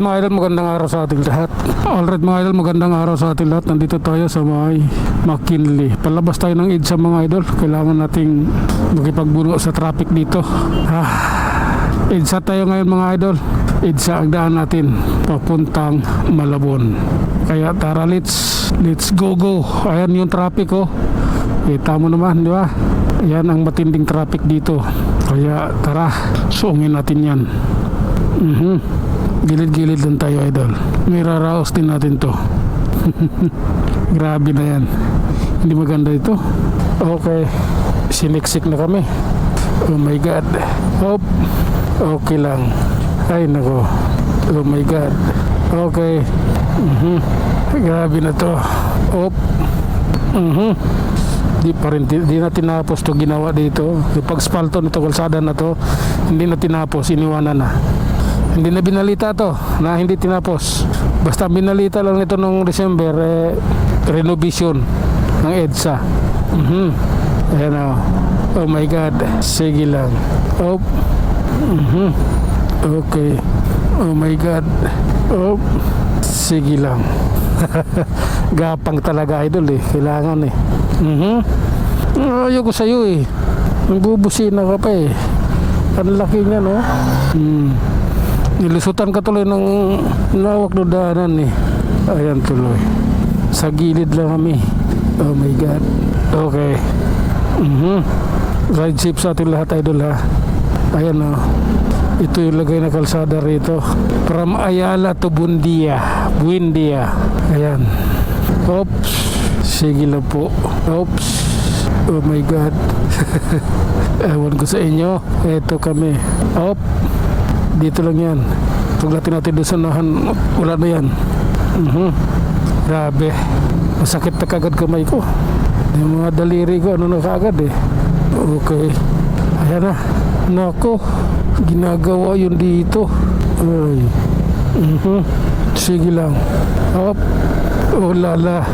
mga idol, magandang araw sa ating lahat. Alright mga idol, magandang araw sa ating lahat. Nandito tayo sa may McKinley. Palabas tayo ng EDSA mga idol. Kailangan nating makipagbuno sa traffic dito. EDSA tayo ngayon mga idol. EDSA ang daan natin papuntang Malabon. Kaya tara, let's go. Ayan yung traffic oh. Kita mo naman, di ba? Ayan ang matinding traffic dito. Kaya tara, suungin natin yan. Gilid-gilid lang tayo idol. May raraos din natin to. Grabe na yan. Hindi maganda ito. Okay, siniksik na kami. Oh my god. Hop. Okay lang. Ay nako. Oh my god. Okay. Grabe na to. Hop. Di na tinapos to ginawa dito. Yung pag-spalto nito kalsada na to, hindi na tinapos, iniwanan na. Hindi na binalita to na hindi tinapos. Basta binalita lang ito nung December, renovation ng EDSA. Ayan o. Oh my god. Sige lang. Oh. Okay. Oh my god. Oh. Sige lang. Gapang talaga idol eh. Kailangan eh. Ayoko sa'yo eh. Nagbubusin na ka pa eh. Ang laki niya no. Nilusutan ka tuloy ng lawak na daanan eh. Ayan tuloy. Sa gilid lang kami. Oh my god. Okay. Ride safe sa ating lahat idol ha. Ayan o. Ito yung lagay na kalsada rito. From Ayala to Buendia. Ayan. Oops. Sige lang po. Oops. Oh my god. Ewan ko sa inyo. Ito kami. Op. Dito lang yan. Tuglatin natin doon sa nahan. Wala na yan. Grabe. Masakit na kagad kamay ko. Yung mga daliri ko ano na kagad eh. Okay. Ayan na. Nako. Ginagawa yun dito. Ay. Sige lang. Op. Oh lala.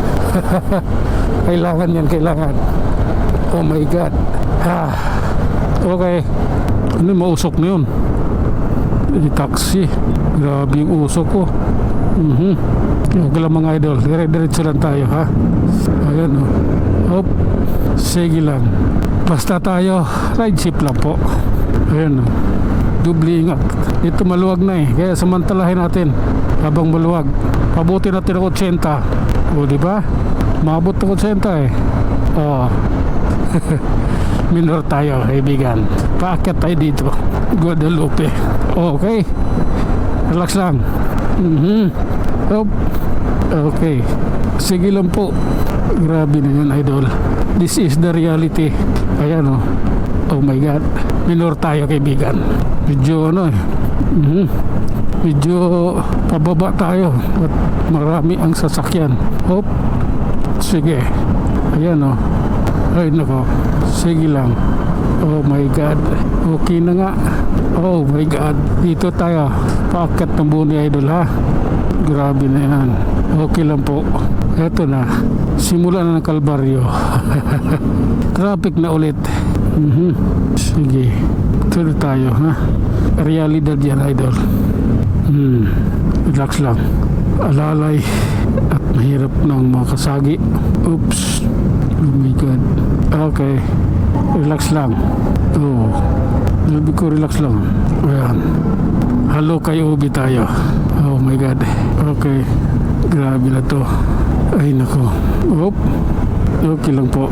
Kailangan yan. Kailangan. Oh my god. Okay. Ano yung mausok na yun? Taxi. Grabe yung usok ko. Okay lang mga idol. Dire-diretso lang tayo ha. Ayan o. Hop. Sige lang. Basta tayo ride safe lang po. Ayan o. Dubli ingat. Ito maluwag na eh. Kaya samantalahin natin habang maluwag. Pabuti natin ang 80. O diba? Maabot ng 80 eh. Minor tayo kaibigan. Paakyat tayo dito Guadalupe. Okay. Relax lang. Hop. Okay. Sige lang po. Grabe na yun idol. This is the reality. Ayan o. Oh my god. Minor tayo kaibigan. Medyo ano eh. Medyo pababa tayo at marami ang sasakyan. Hop. Sige. Ayan o. Ay nako. Sige lang. Oh my god. Okay na nga. Oh my god. Dito tayo. Paakyat ng Buni idol ha. Grabe na yan. Okay lang po. Eto na. Simula na ng Kalbaryo. Traffic na ulit. Sige. Tuloy tayo ha. Realidad yan idol. Relax lang. Alalay at mahirap ng mga kasagi. Oops. Oh my god. Okay. Relax lang. Oh. Sabi ko relax lang. Ayan. Halo kay Ubi tayo. Oh my god. Okay. Grabe na to. Ay nako. Oop. Okay lang po.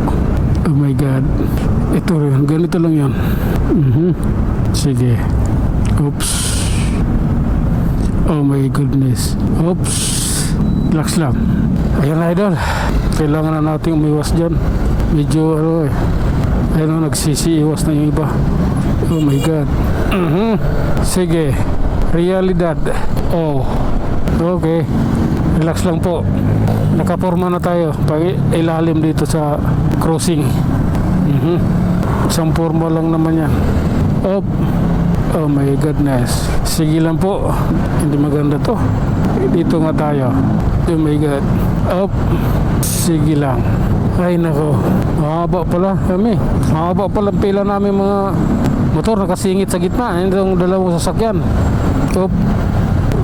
Oh my god. Ito rin. Ganito lang yan. Sige. Oops. Oh my goodness. Oops. Relax lang. Ayan idol. Kailangan na natin umiwas dyan. Medyo ano eh. Ayun nagsisiiwas na yung iba. Oh my god. Sige. Realidad. Oh. Okay. Relax lang po. Nakaporma na tayo. Pag ilalim dito sa crossing. Isang forma lang naman yan. Oh. Oh my goodness. Sige lang po. Hindi maganda to. Dito nga tayo. Oh my god. Oh. Sige lang. Ay nako. Mahaba pala kami. Mahaba pala pila namin mga motor nakasingit sa gitna. Yung dalawang sasakyan. Oop.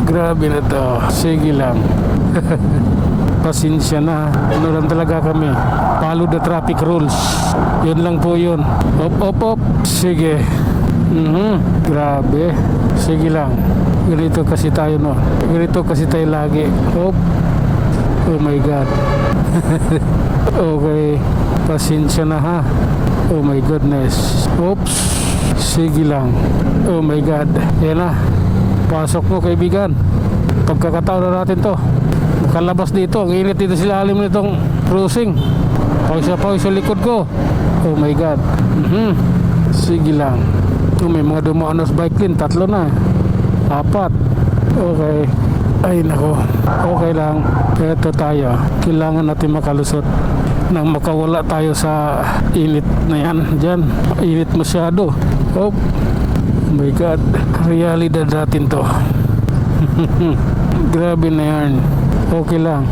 Grabe na to. Sige lang. Pasensya na. Ano lang talaga kami. Follow the traffic rules. Yun lang po yun. Op. Sige. Grabe. Sige lang. Ganito kasi tayo, no. Ganito kasi tayo lagi. Oh my God. Okay. Pasensya na ha. Oh my goodness. Oops. Sige lang. Oh my God. Yan na. Pasok mo, kaibigan. Pagkakataon na natin to. Nakalabas dito. Ang init dito sila alim nitong cruising. Pawis sa likod ko. Oh my God. Sige lang. May mga dumaan na bike lane. 3 na. 4. Okay. Ay nako. Okay lang. Ito tayo. Kailangan natin makalusot nang makawala tayo sa init na yan. Diyan. Init masyado. Oh my God. Realidad natin to. Grabe na yan. Okay lang.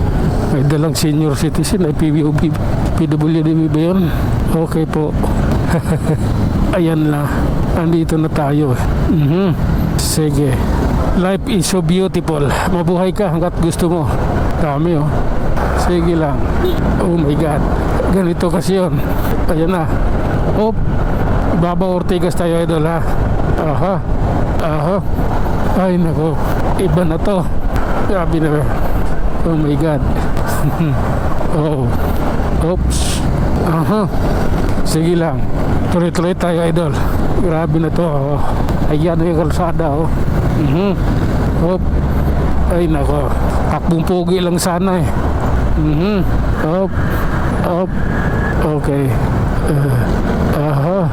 May dalang senior citizen ay PWD ba yun? Okay po. Ayan na. Andito na tayo. Sige. Life is so beautiful. Mabuhay ka hanggat gusto mo. Dami oh. Sige lang. Oh my God. Ganito kasi yun. Ayan na. Oh. Baba Ortigas tayo, idol ha. Aha. Ay nako. Iba na to. Grabe na. Oh my God. Oh. Oops. Aha. Sige lang. Tuloy-tuloy tayo, idol. Grabe na to. Oh. Ayan yung kalsada. Oh. Hop. Ay nako. Takbong pogi lang sana eh. Hop. Okay. Aha.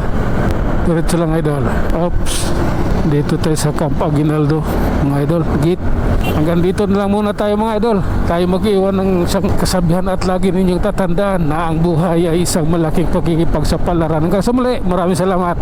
Diretso lang, idol. Oops. Dito tayo sa Camp Aguinaldo, mga idol. Gate. Hanggang dito na lang muna tayo, mga idol. Tayo mag-iwan ng isang kasabihan at lagi ninyong tatandaan na ang buhay ay isang malaking pakikipagsapalaran. Hanggang sa muli, maraming salamat.